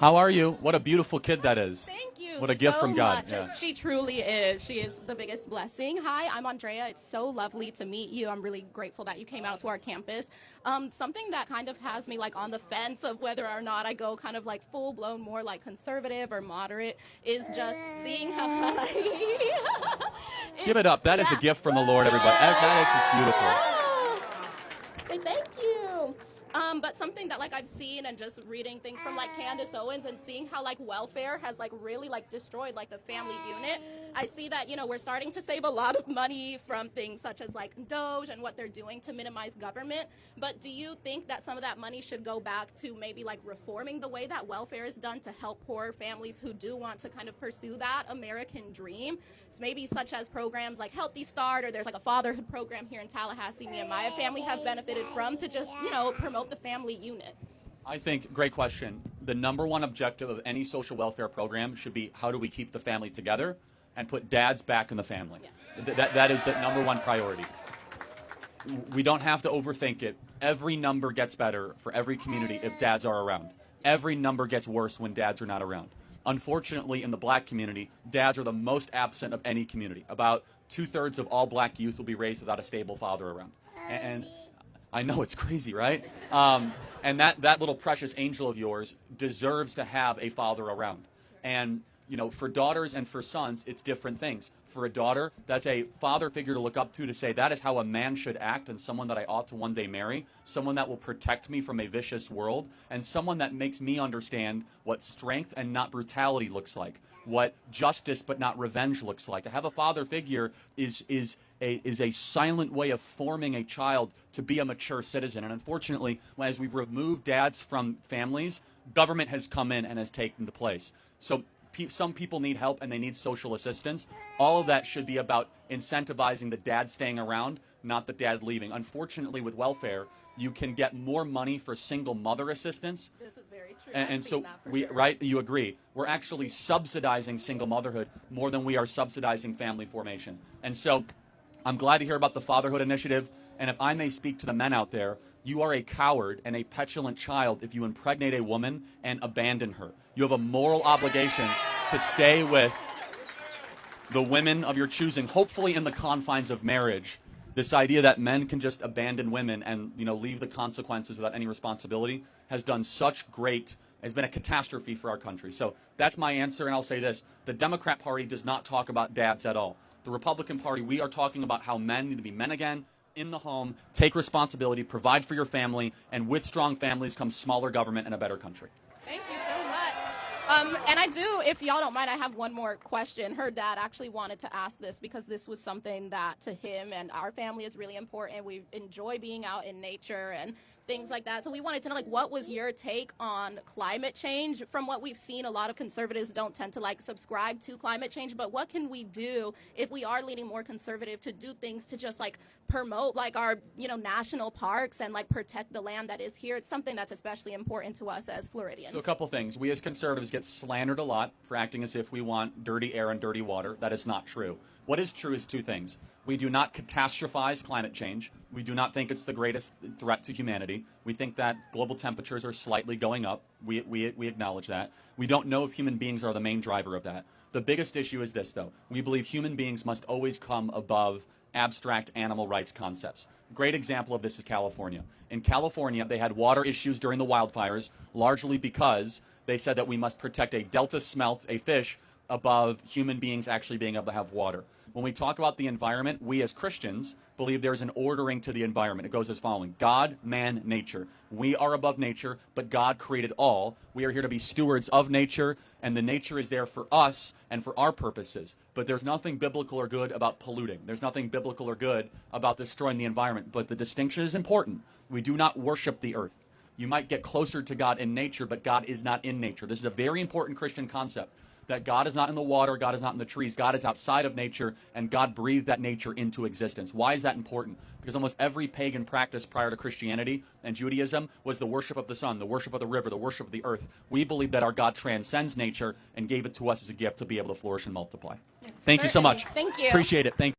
How are you? What a beautiful kid that is. Thank you. What a gift so from God. much. Yeah. She truly is. She is the biggest blessing. Hi, I'm Andrea. It's so lovely to meet you. I'm really grateful that you came out to our campus. Something that kind of has me like on the fence of whether or not I go kind of like full blown more like conservative or moderate is just seeing how Give it up. That is a gift from the Lord, everybody. That is just beautiful. Say thank you. But something that like I've seen and just reading things from like Candace Owens and seeing how like welfare has like really like destroyed like the family unit. I see that, you know, we're starting to save a lot of money from things such as like Doge and what they're doing to minimize government. But do you think that some of that money should go back to maybe like reforming the way that welfare is done to help poorer families who do want to kind of pursue that American dream? Maybe such as programs like Healthy Start, or there's like a fatherhood program here in Tallahassee me and my family have benefited from to just, you know, promote the family unit. I think, great question. The number one objective of any social welfare program should be how do we keep the family together and put dads back in the family. Yes. That is the number one priority. We don't have to overthink it. Every number gets better for every community if dads are around. Every number gets worse when dads are not around. Unfortunately, in the black community, dads are the most absent of any community. About 2/3 of all black youth will be raised without a stable father around. And I know it's crazy, right? And that little precious angel of yours deserves to have a father around. And you know, for daughters and for sons, it's different things. For a daughter, that's a father figure to look up to say that is how a man should act, and someone that I ought to one day marry, someone that will protect me from a vicious world, and someone that makes me understand what strength and not brutality looks like, what justice but not revenge looks like. To have a father figure is a silent way of forming a child to be a mature citizen. And unfortunately, as we've removed dads from families, government has come in and has taken the place. So some people need help and they need social assistance. All of that should be about incentivizing the dad staying around, not the dad leaving. Unfortunately, with welfare, you can get more money for single mother assistance. This is very true. And so right, you agree. We're actually subsidizing single motherhood more than we are subsidizing family formation. And so I'm glad to hear about the Fatherhood Initiative. And if I may speak to the men out there, you are a coward and a petulant child if you impregnate a woman and abandon her. You have a moral obligation to stay with the women of your choosing, hopefully in the confines of marriage. This idea that men can just abandon women and, you know, leave the consequences without any responsibility has been a catastrophe for our country. So that's my answer, and I'll say this. The Democrat Party does not talk about dads at all. The Republican Party, we are talking about how men need to be men again, in the home, take responsibility, provide for your family, and with strong families comes smaller government and a better country. Thank you so much. And I do, if y'all don't mind, I have one more question. Her dad actually wanted to ask this because this was something that to him and our family is really important. We enjoy being out in nature and things like that. So we wanted to know, like, what was your take on climate change? From what we've seen, a lot of conservatives don't tend to like subscribe to climate change, but what can we do if we are leaning more conservative to do things to just like promote like our, you know, national parks and like protect the land that is here? It's something that's especially important to us as Floridians. So a couple things. We as conservatives get slandered a lot for acting as if we want dirty air and dirty water. That is not true. What is true is two things. We do not catastrophize climate change. We do not think it's the greatest threat to humanity. We think that global temperatures are slightly going up. We acknowledge that. We don't know if human beings are the main driver of that. The biggest issue is this, though. We believe human beings must always come above abstract animal rights concepts. Great example of this is California. In California, they had water issues during the wildfires, largely because they said that we must protect a delta smelt, a fish, above human beings actually being able to have water. When we talk about the environment, we as Christians believe there's an ordering to the environment. It goes as following: God, man, nature. We are above nature, but God created all. We are here to be stewards of nature, and the nature is there for us and for our purposes. But there's nothing biblical or good about polluting. There's nothing biblical or good about destroying the environment. But the distinction is important. We do not worship the earth. You might get closer to God in nature, but God is not in nature. This is a very important Christian concept. That God is not in the water, God is not in the trees, God is outside of nature, and God breathed that nature into existence. Why is that important? Because almost every pagan practice prior to Christianity and Judaism was the worship of the sun, the worship of the river, the worship of the earth. We believe that our God transcends nature and gave it to us as a gift to be able to flourish and multiply. Yes, thank you so much. Thank you. Appreciate it. Thank you.